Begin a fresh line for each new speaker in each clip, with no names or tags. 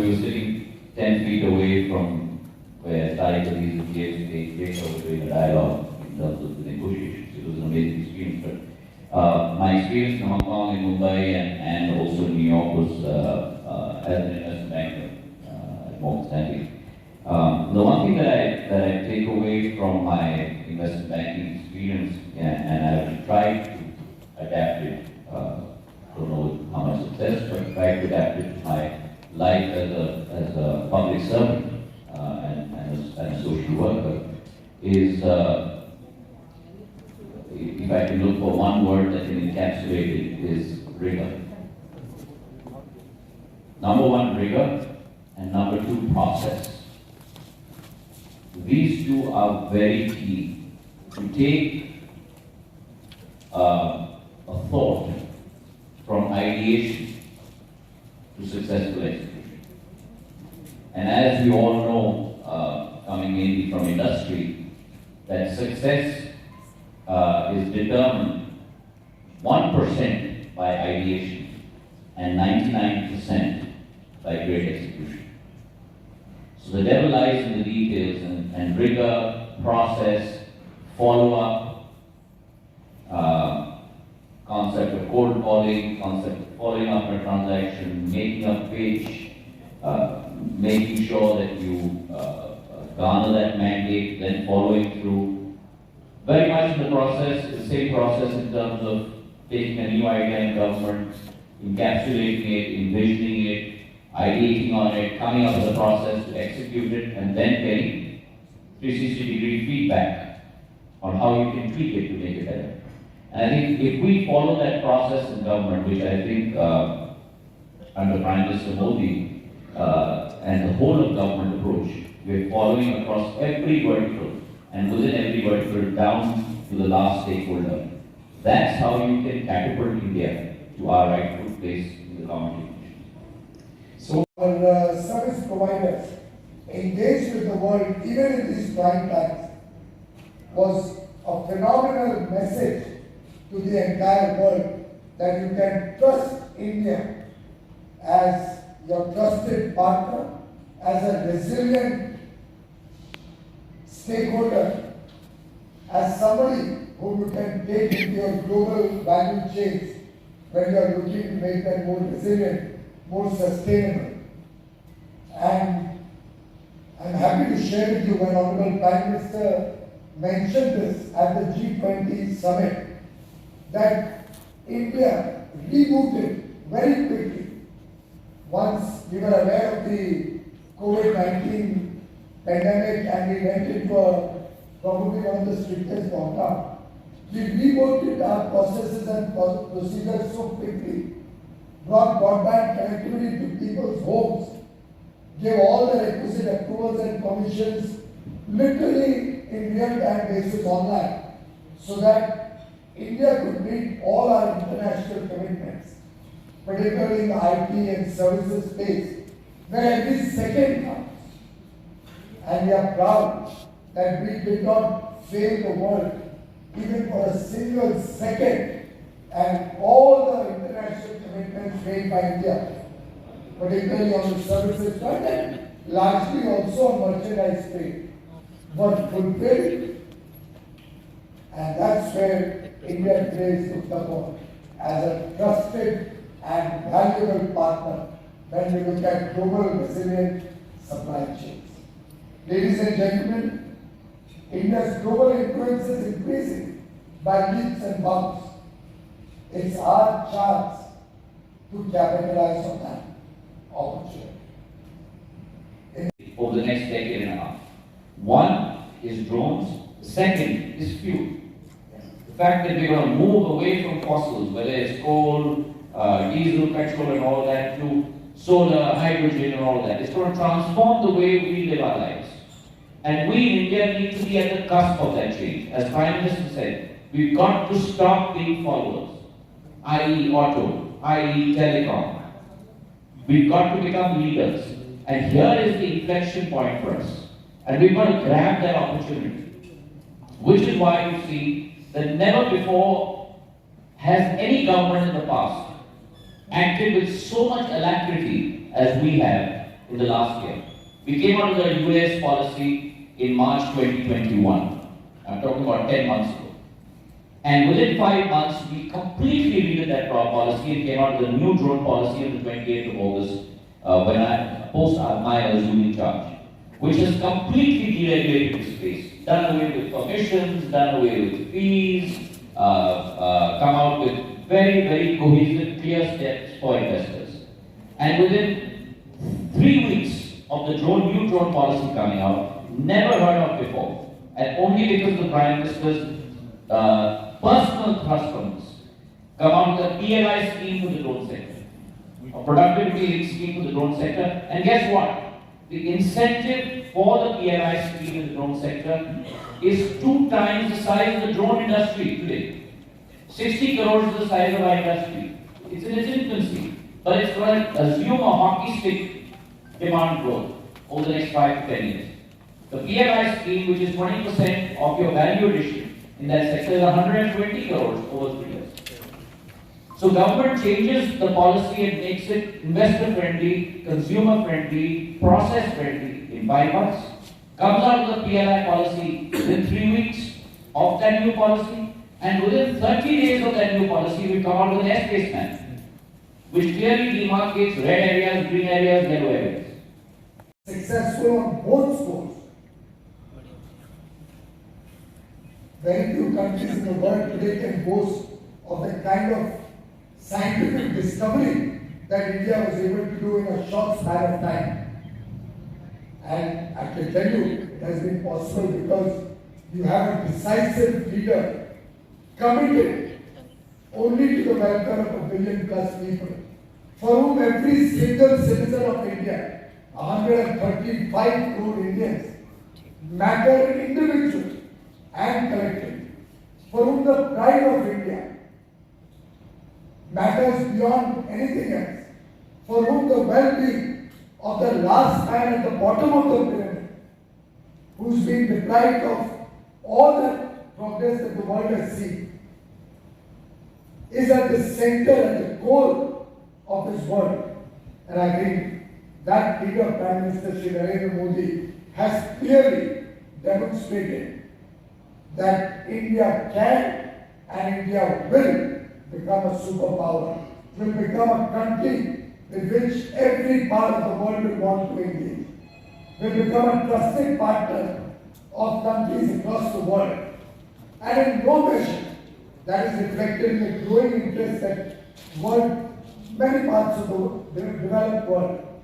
we were sitting 10 feet away from where Tariq Aziz and James were doing a dialogue in terms of the negotiations. It was an amazing experience. But my experience in Hong Kong and Mumbai and also in New York was as an investment banker at Morgan Stanley. The one thing that I take away from my investment banking experience, and I've tried to adapt it, don't know how much success, but tried to adapt it to my life as a public servant and a social worker, is if I can look for one word that can encapsulate it, is rigor. Number one, rigor, and number two, process. These two are very key to take a thought from ideation to successful execution. And as we all know, coming mainly from industry, that success is determined 1% by ideation and 99% by great execution. So the devil lies in the details, and rigor, process, follow-up, concept of cold calling, concept of following up a transaction, making a pitch, making sure that you garner that mandate, then following through. Very much in the process, the same process in terms of taking a new idea in government, encapsulating it, envisioning it, ideating on it, coming up with a process to execute it, and then getting 360-degree feedback on how you can tweak it to make it better. And I think if we follow that process in government, which I think under Prime Minister Modi and the whole of government approach, we're following across every vertical and within every vertical down to the last stakeholder. That's how you can catapult India to our rightful place in the common.
So our service providers engaged with the world even in these trying times was a phenomenal message to the entire world that you can trust India as your trusted partner, as a resilient stakeholder, as somebody who you can take into your global value chains when you are looking to make them more resilient, more sustainable. And I'm happy to share with you when Honorable Prime Minister mentioned this at the G20 summit, that India rebooted very quickly once we were aware of the COVID-19 pandemic and we went into probably one of the strictest lockdown. We reworked our processes and procedures so quickly, brought broadband connectivity to people's homes, gave all the requisite approvals and permissions literally in real-time basis online, so that India could meet all our international commitments, particularly in the IT and services space, where every second counts. And we are proud that we did not fail the world even for a single second, and all the international commitments made by India, particularly on the services front and largely also on merchandise trade, were fulfilled. And that's where India today is looked upon as a trusted and valuable partner when we look at global resilient supply chains. Ladies and gentlemen, India's global influence is increasing by leaps and bounds. It's our chance to capitalize on that opportunity.
Over the next decade and a half. One is drones, the second is fuel. The fact that we're going to move away from fossils, whether it's coal, diesel, petrol and all that, to solar, hydrogen and all that, it's going to transform the way we live our lives. And we in India need to be at the cusp of that change. As Prime Minister said, we've got to stop being followers, i.e. auto, i.e. telecom. We've got to become leaders. And here is the inflection point for us. And we've got to grab that opportunity. Which is why you see that never before has any government in the past acted with so much alacrity as we have in the last year. We came out with a US policy in March 2021. I'm talking about 10 months ago. And within 5 months, we completely redid that policy and came out with a new drone policy on the 28th of August when I post my assuming charge, which has completely deregulated the space, done away with permissions, done away with fees, come out with very, very cohesive, clear steps for investors. And within 3 weeks of the new drone policy coming out, never heard of before, and only because the Prime Minister's personal thrust funds come out with a PLI scheme for the drone sector, a productivity link scheme for the drone sector, and guess what? The incentive for the PLI scheme in the drone sector is 2 times the size of the drone industry today. 60 crores is the size of our industry. It's in its infancy, but it's going to assume a hockey stick demand growth over the next 5 to 10 years. The PLI scheme, which is 20% of your value addition in that sector, is 120 crores over 3 years. So government changes the policy and makes it investor friendly, consumer friendly, process friendly in 5 months. Comes out with the PLI policy within 3 weeks of that new policy, and within 30 days of that new policy, we come out with an airspace map, which clearly demarcates red areas, green areas, yellow areas.
Successful on both scores. Very few countries in the world today can boast of the kind of scientific discovery that India was able to do in a short span of time. And I can tell you, it has been possible because you have a decisive leader committed only to the welfare of 1 billion plus people, for whom every single citizen of India, 135 crore Indians, matter individually and collectively, for whom the pride of India matters beyond anything else, for whom the well-being of the last man at the bottom of the pyramid, who's been deprived of all that progress that the world has seen, is at the center and the core of his work. And I think that leader, Prime Minister Shri Narendra Modi, has clearly demonstrated that India can and India will become a superpower, will become a country with which every part of the world will want to engage, will become a trusted partner of countries across the world. And in no measure, that is reflected in the growing interest that many parts of the developed world,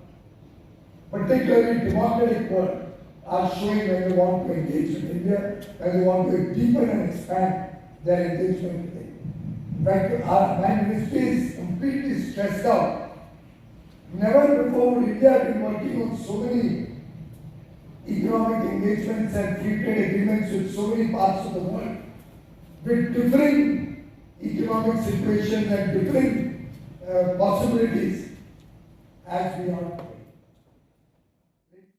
particularly democratic world, are showing when they want to engage with India, when they want to deepen and expand their engagement with India. In fact, our ministry is completely stressed out. Never before would India have been working on so many economic engagements and free trade agreements with so many parts of the world, with differing economic situations and differing possibilities as we are.